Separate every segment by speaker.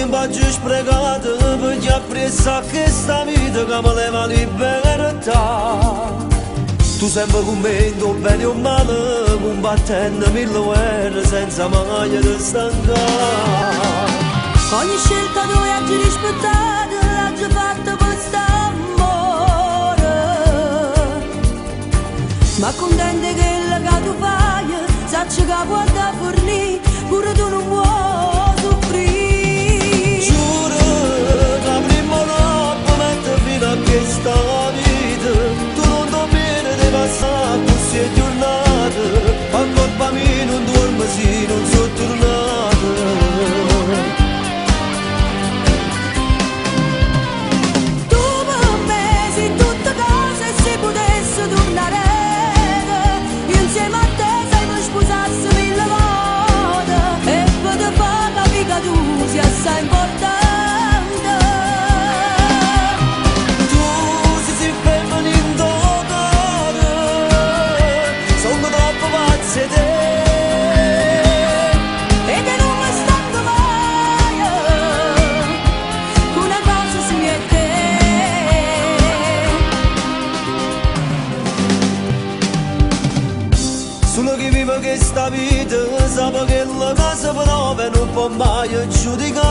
Speaker 1: timp già sprecato per chi apprezza questa vita che mi leva libertà. Tu sempre con me, in bene o male, combattendo mille guerre senza mai ti stancare.
Speaker 2: Ogni scelta tu hai rispettato, l'hai già fatta per st'amore. Ma contente che la che tu fai, sacci che può da fornire, pure tu non vuoi soffrire.
Speaker 1: Giuro che la prima notte metto fino a questa vita, tu non dormire di passare così è giornata, a colpa mia non dormo sì, non sono tornato.
Speaker 2: Tu per me sei tutta cosa e se potessi tornare, io insieme a te sai mi sposassi mille volte e per te fare capire che tu sia assai importante.
Speaker 1: Tu sei femminile d'odore, sono troppo pazze te.
Speaker 2: E te non mi stanco mai, una cosa si mi è te.
Speaker 1: Solo chi vive questa vita sa che la casa prova non può mai giudicare.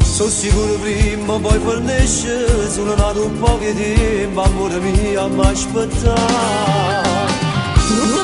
Speaker 1: Sono sicuro prima o poi fornisce, sono nato un po' di tempo, amore mio, a mi aspettare.
Speaker 2: Non ti